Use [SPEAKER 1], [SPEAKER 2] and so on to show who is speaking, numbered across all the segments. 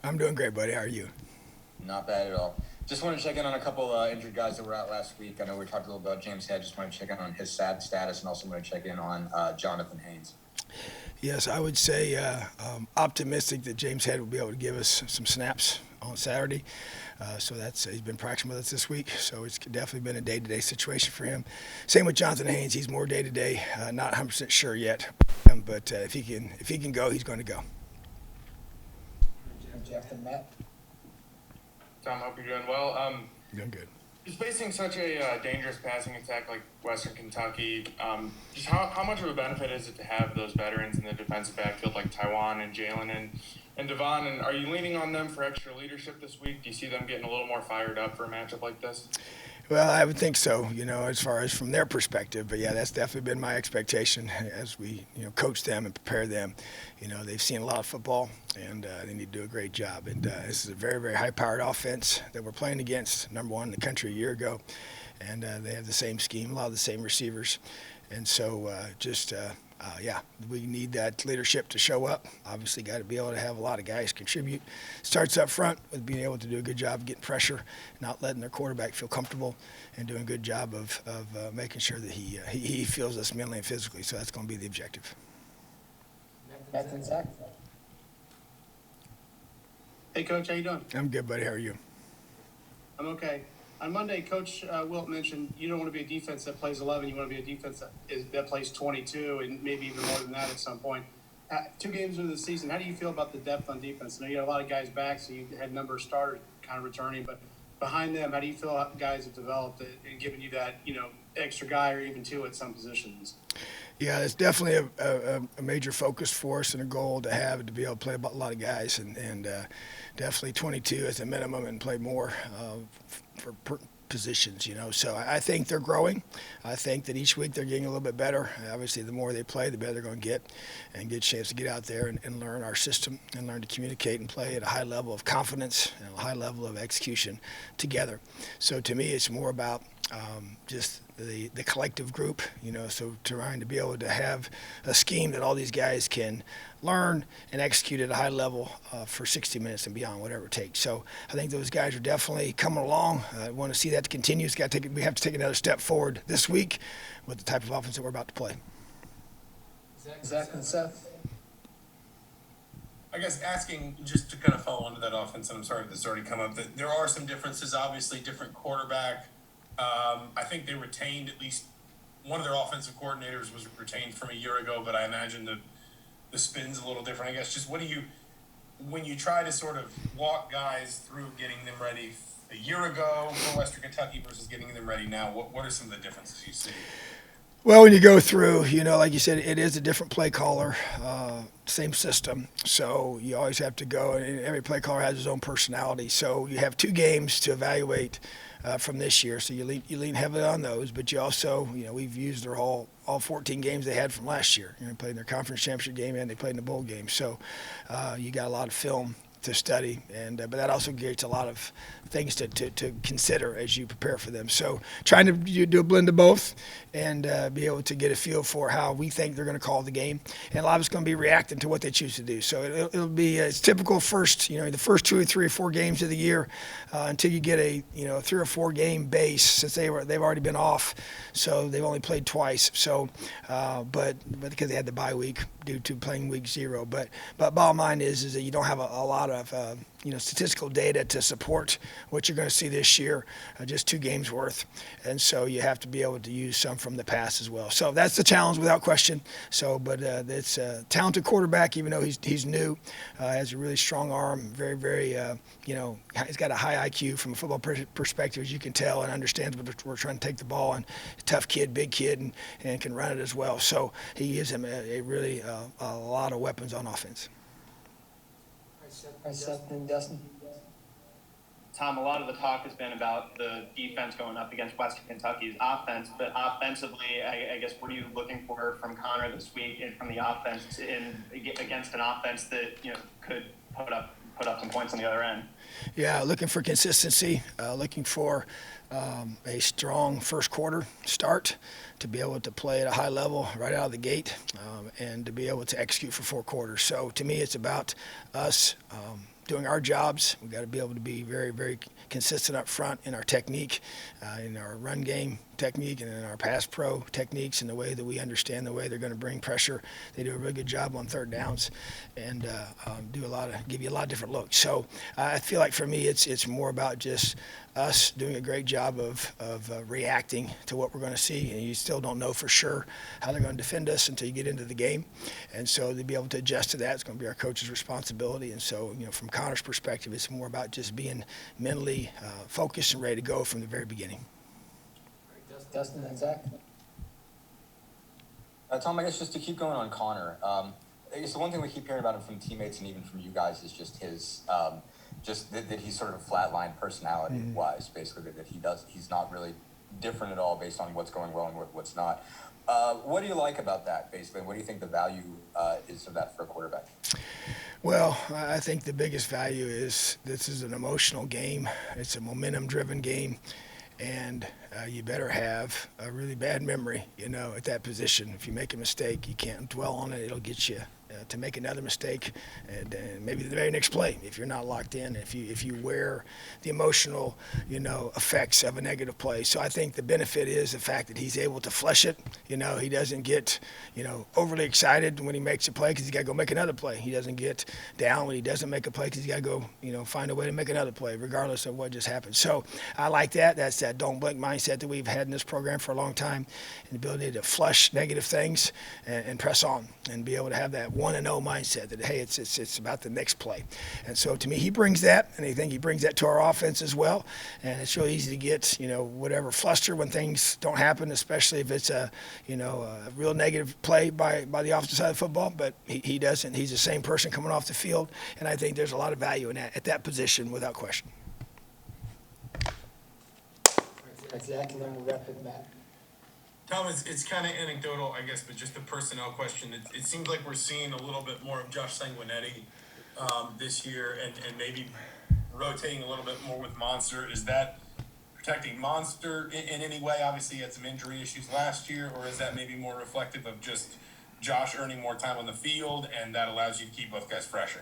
[SPEAKER 1] I'm doing great, buddy. How are you?
[SPEAKER 2] Not bad at all. Just want to check in on a couple injured guys that were out last week. I know we talked a little about James Head. Just want to check in on his sad status, and also want to check in on Jonathan Haynes.
[SPEAKER 1] Yes, I would say optimistic that James Head will be able to give us some snaps on Saturday. So that's he's been practicing with us this week. So it's definitely been a day-to-day situation for him. Same with Jonathan Haynes. He's more day-to-day. Not 100% sure yet, but if he can go, he's going to go.
[SPEAKER 3] Jeff and Matt.
[SPEAKER 4] Tom, hope you're doing well.
[SPEAKER 1] Doing good.
[SPEAKER 4] Just facing such a dangerous passing attack like Western Kentucky, just how much of a benefit is it to have those veterans in the defensive backfield like Taiwan and Jalen and Devon? And are you leaning on them for extra leadership this week? Do you see them getting a little more fired up for a matchup like this?
[SPEAKER 1] Well, I would think so, as far as from their perspective. But yeah, that's definitely been my expectation as we, coach them and prepare them. They've seen a lot of football, and they need to do a great job. And this is a very, very high-powered offense that we're playing against, number one in the country a year ago. And they have the same scheme, a lot of the same receivers. And so we need that leadership to show up. Obviously, got to be able to have a lot of guys contribute. Starts up front with being able to do a good job of getting pressure, not letting their quarterback feel comfortable, and doing a good job of making sure that he feels us mentally and physically. So that's going to be the objective.
[SPEAKER 3] Matt and Zach.
[SPEAKER 5] Hey, Coach, how you doing?
[SPEAKER 1] I'm good, buddy. How are you?
[SPEAKER 5] I'm okay. On Monday, Coach Wilt mentioned you don't want to be a defense that plays 11. You want to be a defense that plays 22 and maybe even more than that at some point. 2 games into the season, how do you feel about the depth on defense? I know you had a lot of guys back, so you had a number of starters kind of returning, but behind them, how do you feel guys have developed and given you that, extra guy or even two at some positions?
[SPEAKER 1] Yeah, it's definitely a major focus for us and a goal to have to be able to play a lot of guys and definitely 22 as a minimum and play more for positions, So I think they're growing. I think that each week they're getting a little bit better. Obviously, the more they play, the better they're going to get and get a chance to get out there and learn our system and learn to communicate and play at a high level of confidence and a high level of execution together. So to me, it's more about just the collective group, so trying to be able to have a scheme that all these guys can learn and execute at a high level for 60 minutes and beyond, whatever it takes. So I think those guys are definitely coming along. I want to see that to continue. We have to take another step forward this week with the type of offense that we're about to play.
[SPEAKER 3] Zach and Seth.
[SPEAKER 6] I guess asking just to kind of follow on to that offense, and I'm sorry if this has already come up, that there are some differences, obviously, different quarterback. I think they retained at least one of their offensive coordinators was retained from a year ago, but I imagine the spin's a little different. I guess just when you try to sort of walk guys through getting them ready a year ago for Western Kentucky versus getting them ready now, what are some of the differences you see?
[SPEAKER 1] Well, when you go through, like you said, it is a different play caller, same system. So you always have to go, and every play caller has his own personality. So you have 2 games to evaluate from this year. So you lean heavily on those, but you also, we've used their all 14 games they had from last year. They played in their conference championship game and they played in the bowl game. So you got a lot of film to study, but that also creates a lot of things to consider as you prepare for them. So trying to do a blend of both and be able to get a feel for how we think they're going to call the game. And a lot of it's going to be reacting to what they choose to do. So it'll be it's typical the first 2 or 3 or 4 games of the year until you get a 3 or 4 game base, since they've already been off, so they've only played twice. So but because they had the bye week due to playing week 0. But bottom line is that you don't have a lot of statistical data to support what you're going to see this year, just 2 games worth. And so you have to be able to use some from the past as well. So that's the challenge without question. So, but it's a talented quarterback, even though he's new, has a really strong arm, very, very, he's got a high IQ from a football perspective, as you can tell, and understands what we're trying to take the ball, and a tough kid, big kid, and can run it as well. So he gives him a really a lot of weapons on offense.
[SPEAKER 3] Seth and Dustin.
[SPEAKER 7] Tom, a lot of the talk has been about the defense going up against Western Kentucky's offense, but offensively, I guess, what are you looking for from Connor this week and from the offense against an offense that could put up some points on the other end?
[SPEAKER 1] Yeah, looking for consistency, looking for a strong first quarter start to be able to play at a high level right out of the gate and to be able to execute for 4 quarters. So to me, it's about us doing our jobs. We've got to be able to be very, very consistent up front in our technique, in our run game technique, and in our pass pro techniques, and the way that we understand the way they're going to bring pressure. They do a really good job on third downs, and give you a lot of different looks. So I feel like for me, it's more about just us doing a great job of reacting to what we're going to see, and you still don't know for sure how they're going to defend us until you get into the game, and so to be able to adjust to that is going to be our coach's responsibility. And so, from Connor's perspective, it's more about just being mentally focused and ready to go from the very beginning.
[SPEAKER 3] Dustin and Zach.
[SPEAKER 2] Tom, I guess just to keep going on Connor, I guess the one thing we keep hearing about him from teammates and even from you guys is just his, that he's sort of flatline personality-wise, basically, that he's not really different at all based on what's going well and what's not. What do you like about that, basically? What do you think the value is of that for a quarterback?
[SPEAKER 1] Well, I think the biggest value is this is an emotional game. It's a momentum-driven game. And you better have a really bad memory, at that position. If you make a mistake, you can't dwell on it. It'll get you to make another mistake, and maybe the very next play if you're not locked in. If you wear the emotional, effects of a negative play. So I think the benefit is the fact that he's able to flush it. He doesn't get, overly excited when he makes a play because he's got to go make another play. He doesn't get down when he doesn't make a play because he's got to go, find a way to make another play regardless of what just happened. So I like that. That's that don't blink mindset that we've had in this program for a long time, and the ability to flush negative things and press on and be able to have that 1-0 mindset that, hey, it's about the next play. And so to me, he brings that, and I think he brings that to our offense as well. And it's really easy to get, whatever fluster when things don't happen, especially if it's a real negative play by the offensive side of football. But he doesn't. He's the same person coming off the field, and I think there's a lot of value in that at that position without question.
[SPEAKER 3] Zach, and then we'll wrap with Matt.
[SPEAKER 6] Tom, it's kind of anecdotal, I guess, but just a personnel question. It seems like we're seeing a little bit more of Josh Sanguinetti this year, and maybe rotating a little bit more with Monster. Is that protecting Monster in any way? Obviously, he had some injury issues last year, or is that maybe more reflective of just Josh earning more time on the field, and that allows you to keep both guys fresher?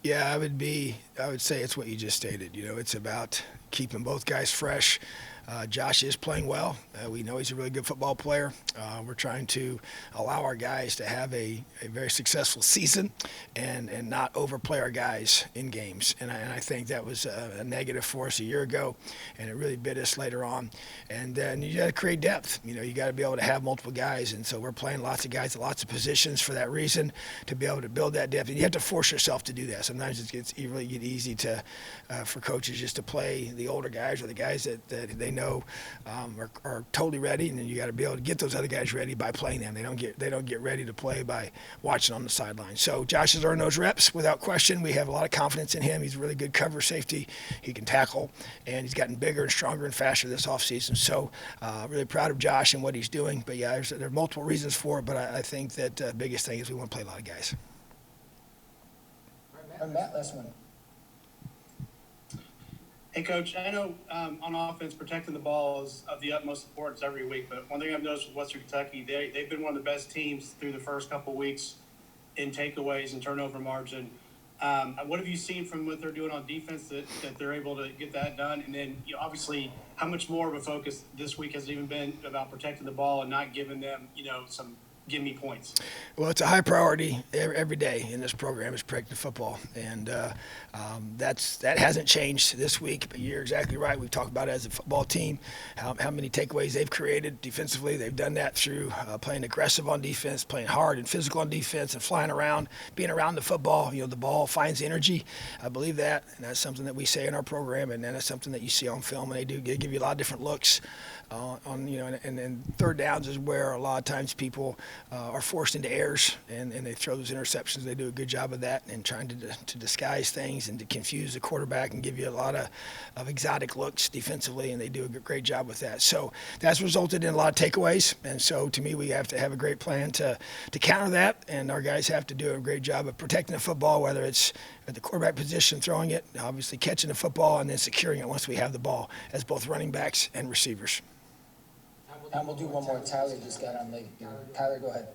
[SPEAKER 1] Yeah, I would say it's what you just stated. It's about keeping both guys fresh. Josh is playing well. We know he's a really good football player. We're trying to allow our guys to have a very successful season and not overplay our guys in games. And I think that was a negative for us a year ago, and it really bit us later on. And then you got to create depth. You got to be able to have multiple guys. And so we're playing lots of guys at lots of positions for that reason, to be able to build that depth. And you have to force yourself to do that. Sometimes it really get easy for coaches just to play the older guys or the guys that they know are totally ready, and then you got to be able to get those other guys ready by playing them. They don't get ready to play by watching on the sideline. So Josh has earned those reps without question. We have a lot of confidence in him. He's a really good cover safety. He can tackle, and he's gotten bigger and stronger and faster this offseason. So really proud of Josh and what he's doing. But yeah, there are multiple reasons for it, but I think that the biggest thing is we want to play a lot of guys.
[SPEAKER 3] Matt, last one.
[SPEAKER 5] Hey, Coach, I know on offense, protecting the ball is of the utmost importance every week, but one thing I've noticed with Western Kentucky, they've been one of the best teams through the first couple of weeks in takeaways and turnover margin. What have you seen from what they're doing on defense that they're able to get that done? And then, obviously, how much more of a focus this week has even been about protecting the ball and not giving them, some give me points?
[SPEAKER 1] Well, it's a high priority every day in this program is protecting football, and that hasn't changed this week. But you're exactly right. We've talked about it as a football team, how many takeaways they've created defensively. They've done that through playing aggressive on defense, playing hard and physical on defense, and flying around, being around the football. The ball finds energy. I believe that, and that's something that we say in our program, and then it's something that you see on film, and they give you a lot of different looks. And third downs is where a lot of times people are forced into errors, and they throw those interceptions. They do a good job of that and trying to disguise things and to confuse the quarterback and give you a lot of exotic looks defensively, and they do a great job with that. So that's resulted in a lot of takeaways, and so to me we have to have a great plan to counter that, and our guys have to do a great job of protecting the football, whether it's at the quarterback position, throwing it, obviously catching the football, and then securing it once we have the ball as both running backs and receivers.
[SPEAKER 3] And we'll do one more. Tyler just got on late. Tyler, go ahead.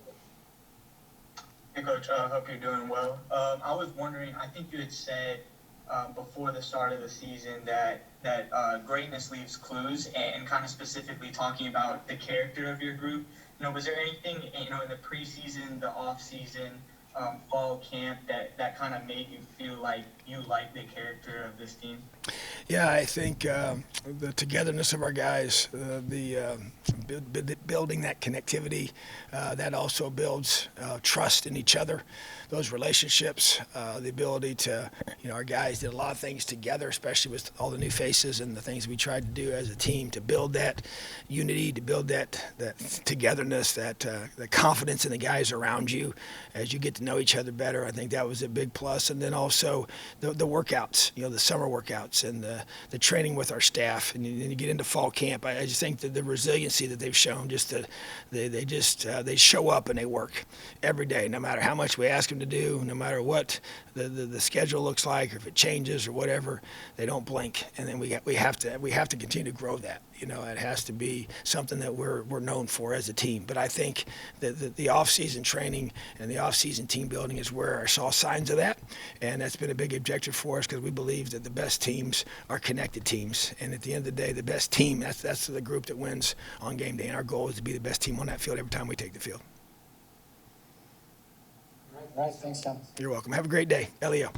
[SPEAKER 8] Hey, Coach. Hope you're doing well. I was wondering, I think you had said before the start of the season that greatness leaves clues, and kind of specifically talking about the character of your group. Was there anything in the preseason, the off season, fall camp that kind of made you feel like you like the character of this team?
[SPEAKER 1] Yeah, I think the togetherness of our guys, building that connectivity, that also builds trust in each other, those relationships, the ability to, our guys did a lot of things together, especially with all the new faces and the things we tried to do as a team to build that unity, to build that togetherness, that the confidence in the guys around you as you get to know each other better. I think that was a big plus. And then also the workouts, the summer workouts and the training with our staff. And then you get into fall camp. I just think that the resiliency that they've shown, they show up and they work every day, no matter how much we ask them to do, no matter what the schedule looks like, or if it changes or whatever, they don't blink. And then we have to continue to grow that. It has to be something that we're known for as a team. But I think that the off-season training and the off-season team building is where I saw signs of that, and that's been a big objective for us because we believe that the best teams are connected teams. And at the end of the day, the best team, that's the group that wins on game day. And our goal is to be the best team on that field every time we take the field.
[SPEAKER 3] All right, thanks, Tom.
[SPEAKER 1] You're welcome. Have a great day. Elio.